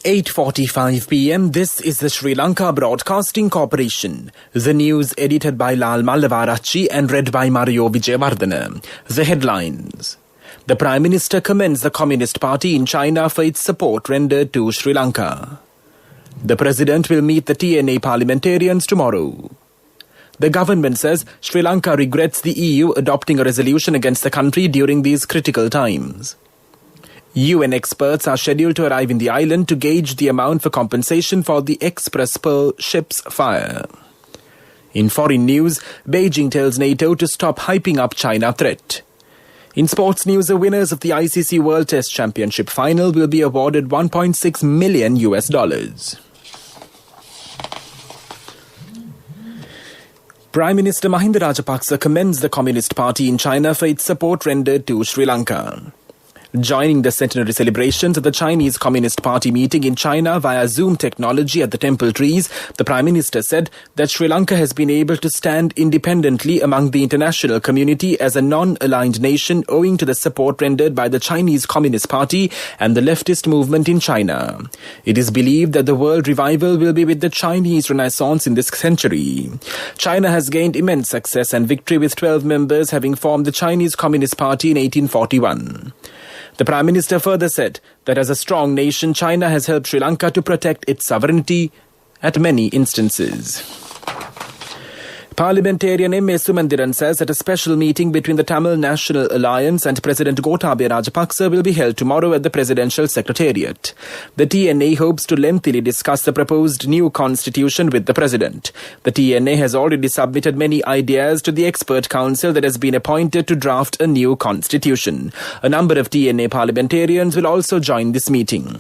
8:45 p.m. This is the Sri Lanka Broadcasting Corporation. The news edited by Lal Mallavarachi and read by Mario Vijayawardena. The headlines. The Prime Minister commends the Communist Party in China for its support rendered to Sri Lanka. The President will meet the TNA parliamentarians tomorrow. The government says Sri Lanka regrets the EU adopting a resolution against the country during these critical times. UN experts are scheduled to arrive in the island to gauge the amount for compensation for the Express Pearl ship's fire. In foreign news, Beijing tells NATO to stop hyping up China threat. In sports news, the winners of the ICC World Test Championship final will be awarded $1.6 million. Prime Minister Mahinda Rajapaksa commends the Communist Party in China for its support rendered to Sri Lanka. Joining the centenary celebrations at the Chinese Communist Party meeting in China via Zoom technology at the Temple Trees, the Prime Minister said that Sri Lanka has been able to stand independently among the international community as a non-aligned nation owing to the support rendered by the Chinese Communist Party and the leftist movement in China. It is believed that the world revival will be with the Chinese Renaissance in this century. China has gained immense success and victory with 12 members having formed the Chinese Communist Party in 1841. The Prime Minister further said that as a strong nation, China has helped Sri Lanka to protect its sovereignty at many instances. Parliamentarian M.A. Sumandiran says that a special meeting between the Tamil National Alliance and President Gotabaya Rajapaksa will be held tomorrow at the Presidential Secretariat. The TNA hopes to lengthily discuss the proposed new constitution with the President. The TNA has already submitted many ideas to the expert council that has been appointed to draft a new constitution. A number of TNA parliamentarians will also join this meeting.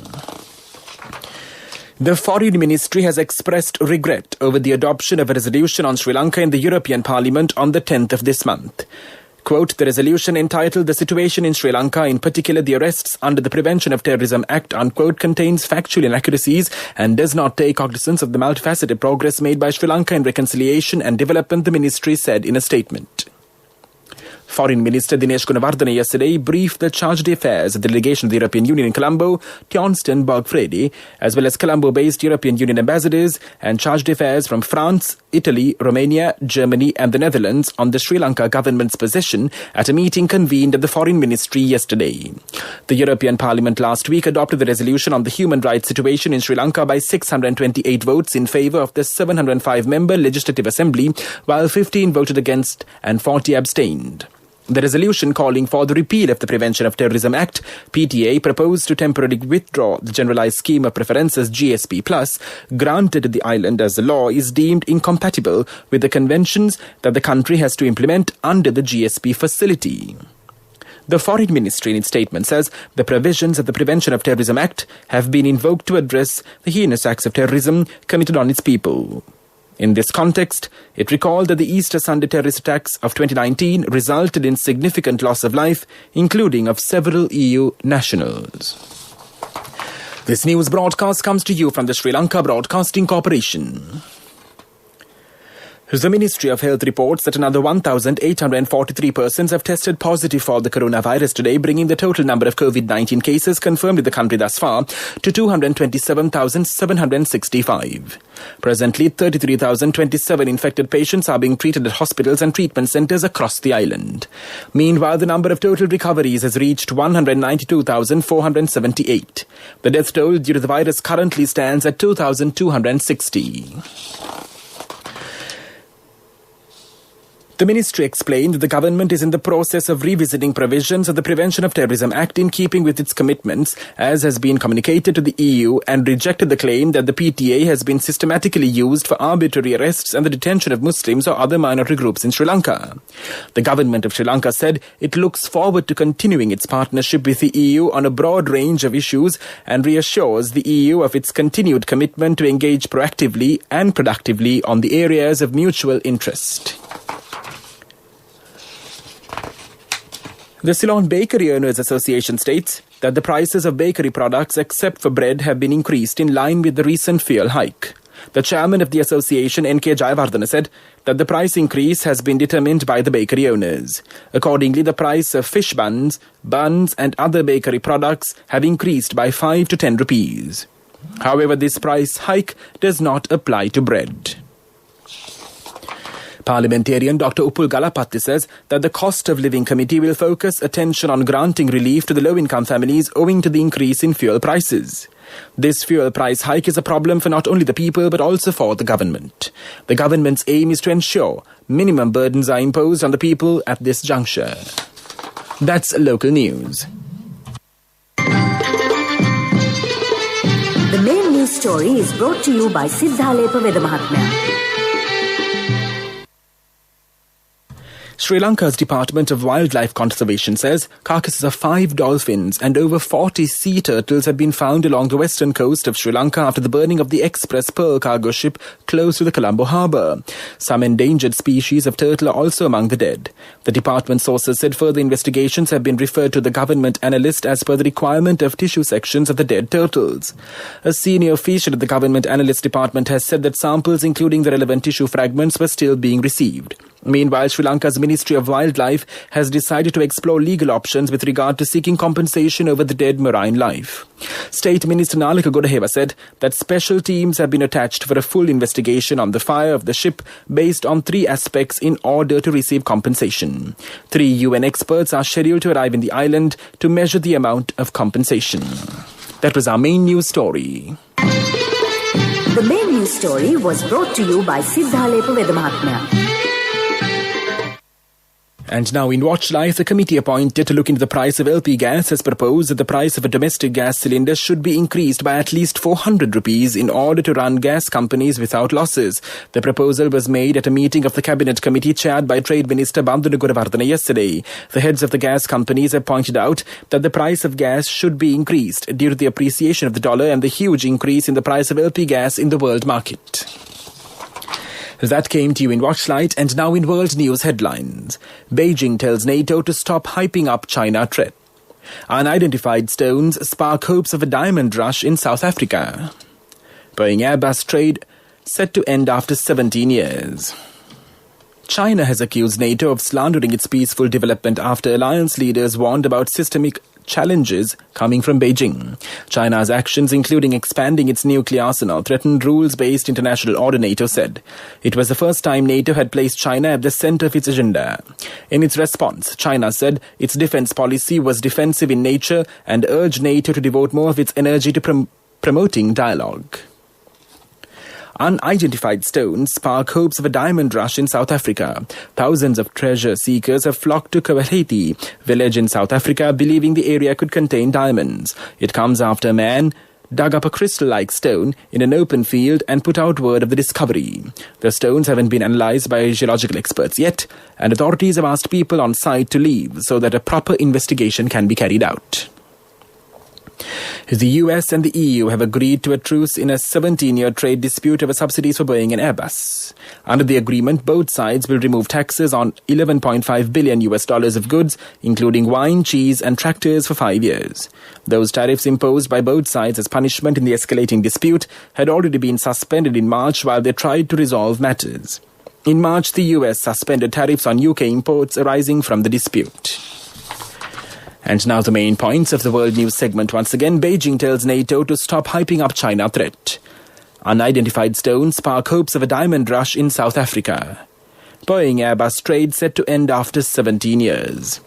The Foreign Ministry has expressed regret over the adoption of a resolution on Sri Lanka in the European Parliament on the 10th of this month. Quote, the resolution entitled The Situation in Sri Lanka, in particular the arrests under the Prevention of Terrorism Act, unquote, contains factual inaccuracies and does not take cognizance of the multifaceted progress made by Sri Lanka in reconciliation and development, the ministry said in a statement. Foreign Minister Dinesh Gunawardena yesterday briefed the chargé d'affaires of the delegation of the European Union in Colombo, Thorsten Bergfredi, as well as Colombo-based European Union ambassadors and chargé d'affaires from France, Italy, Romania, Germany and the Netherlands on the Sri Lanka government's position at a meeting convened at the Foreign Ministry yesterday. The European Parliament last week adopted the resolution on the human rights situation in Sri Lanka by 628 votes in favour of the 705-member Legislative Assembly, while 15 voted against and 40 abstained. The resolution calling for the repeal of the Prevention of Terrorism Act, PTA, proposed to temporarily withdraw the Generalised Scheme of Preferences GSP+, granted to the island as the law is deemed incompatible with the conventions that the country has to implement under the GSP facility. The Foreign Ministry in its statement says the provisions of the Prevention of Terrorism Act have been invoked to address the heinous acts of terrorism committed on its people. In this context, it recalled that the Easter Sunday terrorist attacks of 2019 resulted in significant loss of life, including of several EU nationals. This news broadcast comes to you from the Sri Lanka Broadcasting Corporation. The Ministry of Health reports that another 1,843 persons have tested positive for the coronavirus today, bringing the total number of COVID-19 cases confirmed in the country thus far to 227,765. Presently, 33,027 infected patients are being treated at hospitals and treatment centres across the island. Meanwhile, the number of total recoveries has reached 192,478. The death toll due to the virus currently stands at 2,260. The ministry explained that the government is in the process of revisiting provisions of the Prevention of Terrorism Act in keeping with its commitments, as has been communicated to the EU, and rejected the claim that the PTA has been systematically used for arbitrary arrests and the detention of Muslims or other minority groups in Sri Lanka. The government of Sri Lanka said it looks forward to continuing its partnership with the EU on a broad range of issues and reassures the EU of its continued commitment to engage proactively and productively on the areas of mutual interest. The Ceylon Bakery Owners Association states that the prices of bakery products except for bread have been increased in line with the recent fuel hike. The chairman of the association, N.K. Jayawardena, said that the price increase has been determined by the bakery owners. Accordingly, the price of fish buns and other bakery products have increased by 5 to 10 rupees. However, this price hike does not apply to bread. Parliamentarian Dr. Uppul Galapatti says that the Cost of Living Committee will focus attention on granting relief to the low-income families owing to the increase in fuel prices. This fuel price hike is a problem for not only the people but also for the government. The government's aim is to ensure minimum burdens are imposed on the people at this juncture. That's local news. The main news story is brought to you by Siddhalepa Vedamahatmya. Sri Lanka's Department of Wildlife Conservation says carcasses of 5 dolphins and over 40 sea turtles have been found along the western coast of Sri Lanka after the burning of the Express Pearl cargo ship close to the Colombo harbour. Some endangered species of turtle are also among the dead. The department sources said further investigations have been referred to the government analyst as per the requirement of tissue sections of the dead turtles. A senior official at the government analyst department has said that samples including the relevant tissue fragments were still being received. Meanwhile, Sri Lanka's Ministry of Wildlife has decided to explore legal options with regard to seeking compensation over the dead marine life. State Minister Nalika Godaheva said that special teams have been attached for a full investigation on the fire of the ship based on 3 aspects in order to receive compensation. 3 UN experts are scheduled to arrive in the island to measure the amount of compensation. That was our main news story. The main news story was brought to you by Siddhalepa Vedamahatmya. And now in Watch Life, the committee appointed to look into the price of LP gas has proposed that the price of a domestic gas cylinder should be increased by at least 400 rupees in order to run gas companies without losses. The proposal was made at a meeting of the Cabinet Committee chaired by Trade Minister Bandhanu Guravardhana yesterday. The heads of the gas companies have pointed out that the price of gas should be increased due to the appreciation of the dollar and the huge increase in the price of LP gas in the world market. That came to you in Watchlight, and now in world news headlines. Beijing tells NATO to stop hyping up China threat. Unidentified stones spark hopes of a diamond rush in South Africa. Boeing-Airbus trade set to end after 17 years. China has accused NATO of slandering its peaceful development after alliance leaders warned about systemic challenges coming from Beijing. China's actions, including expanding its nuclear arsenal, threatened rules-based international order, NATO said. It was the first time NATO had placed China at the center of its agenda. In its response, China said its defense policy was defensive in nature and urged NATO to devote more of its energy to promoting dialogue. Unidentified stones spark hopes of a diamond rush in South Africa. Thousands of treasure seekers have flocked to Kawaleti village in South Africa, believing the area could contain diamonds. It comes after a man dug up a crystal-like stone in an open field and put out word of the discovery. The stones haven't been analysed by geological experts yet, and authorities have asked people on site to leave so that a proper investigation can be carried out. The US and the EU have agreed to a truce in a 17-year trade dispute over subsidies for Boeing and Airbus. Under the agreement, both sides will remove taxes on $11.5 billion of goods, including wine, cheese and tractors for 5 years. Those tariffs imposed by both sides as punishment in the escalating dispute had already been suspended in March while they tried to resolve matters. In March, the US suspended tariffs on UK imports arising from the dispute. And now the main points of the world news segment once again. Beijing tells NATO to stop hyping up China threat. Unidentified stones spark hopes of a diamond rush in South Africa. Boeing-Airbus trade set to end after 17 years.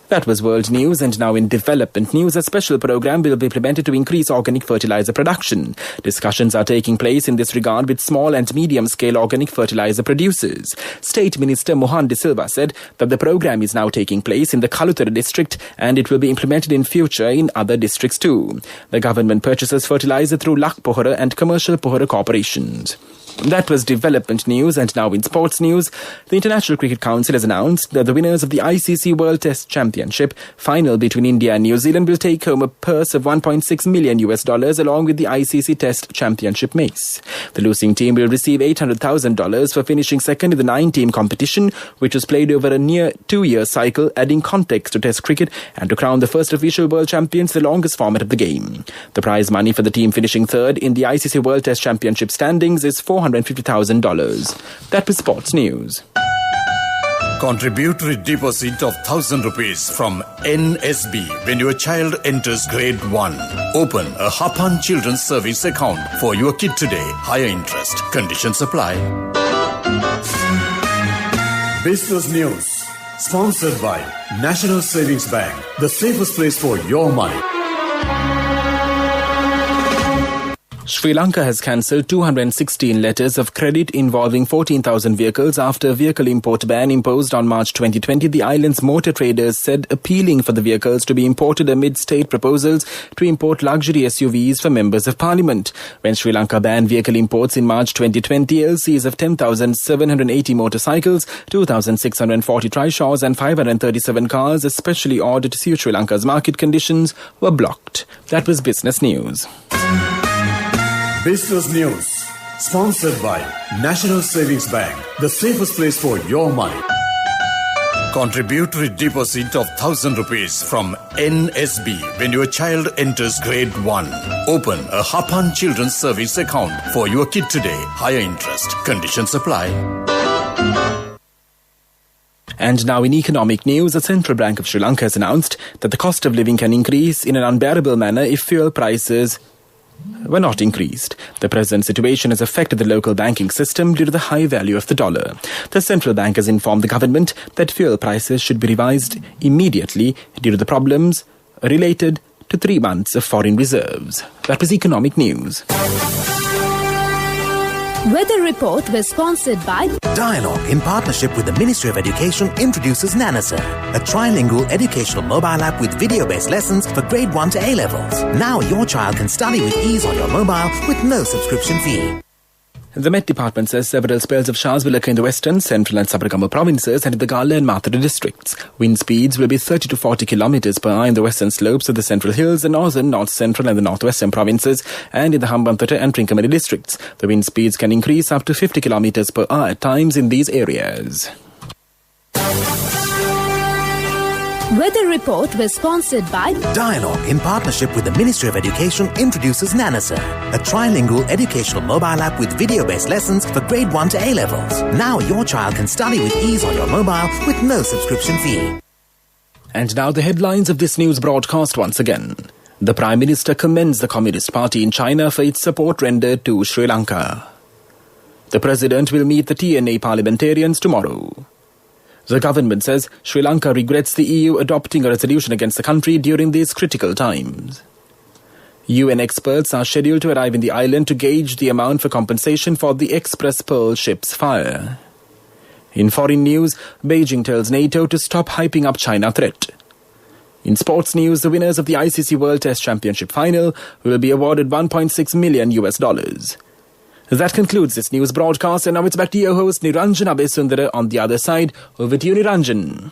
That was world news, and now in development news, a special program will be implemented to increase organic fertilizer production. Discussions are taking place in this regard with small and medium-scale organic fertilizer producers. State Minister Mohan De Silva said that the program is now taking place in the Kalutara district and it will be implemented in future in other districts too. The government purchases fertilizer through Lak Pohara and commercial Pohara corporations. That was development news, and now in sports news, the International Cricket Council has announced that the winners of the ICC World Test Championship final between India and New Zealand will take home a purse of $1.6 million along with the ICC Test Championship mace. The losing team will receive $800,000 for finishing second in the 9-team competition, which was played over a near 2-year cycle, adding context to Test cricket and to crown the first official world champions, the longest format of the game. The prize money for the team finishing third in the ICC World Test Championship standings is $450,000. That was sports news. Contributory deposit of 1,000 rupees from NSB when your child enters grade 1. Open a Hapan Children's Service account for your kid today. Higher interest. Conditions apply. Business News. Sponsored by National Savings Bank. The safest place for your money. Sri Lanka has cancelled 216 letters of credit involving 14,000 vehicles after a vehicle import ban imposed on March 2020. The island's motor traders said appealing for the vehicles to be imported amid state proposals to import luxury SUVs for members of parliament. When Sri Lanka banned vehicle imports in March 2020, LCs of 10,780 motorcycles, 2,640 trishaws and 537 cars, especially ordered to suit Sri Lanka's market conditions, were blocked. That was Business News. Business News. Sponsored by National Savings Bank. The safest place for your money. Contributory deposit of 1,000 rupees from NSB when your child enters grade 1. Open a Hapan Children's Service account for your kid today. Higher interest. Conditions apply. And now in economic news, the Central Bank of Sri Lanka has announced that the cost of living can increase in an unbearable manner if fuel prices were not increased. The present situation has affected the local banking system due to the high value of the dollar. The central bank has informed the government that fuel prices should be revised immediately due to the problems related to 3 months of foreign reserves. That was economic news. Weather Report was sponsored by Dialogue in partnership with the Ministry of Education introduces Nanasa, a trilingual educational mobile app with video-based lessons for grade 1 to A-levels. Now your child can study with ease on your mobile with no subscription fee. The Met Department says several spells of showers will occur in the western, central and Sabaragamu provinces and in the Gala and Mathura districts. Wind speeds will be 30 to 40 kilometers per hour in the western slopes of the central hills, the northern, north central and the northwestern provinces and in the Hambantota and Trincomalee districts. The wind speeds can increase up to 50 kilometers per hour at times in these areas. Weather Report was sponsored by Dialogue in partnership with the Ministry of Education introduces Nanasa, a trilingual educational mobile app with video-based lessons for grade 1 to A-levels. Now your child can study with ease on your mobile with no subscription fee. And now the headlines of this news broadcast once again. The Prime Minister commends the Communist Party in China for its support rendered to Sri Lanka. The President will meet the TNA parliamentarians tomorrow. The government says Sri Lanka regrets the EU adopting a resolution against the country during these critical times. UN experts are scheduled to arrive in the island to gauge the amount for compensation for the Express Pearl ship's fire. In foreign news, Beijing tells NATO to stop hyping up China threat. In sports news, the winners of the ICC World Test Championship final will be awarded $1.6 million. That concludes this news broadcast, and now it's back to your host Niranjan Abesundara on the other side. Over to you, Niranjan.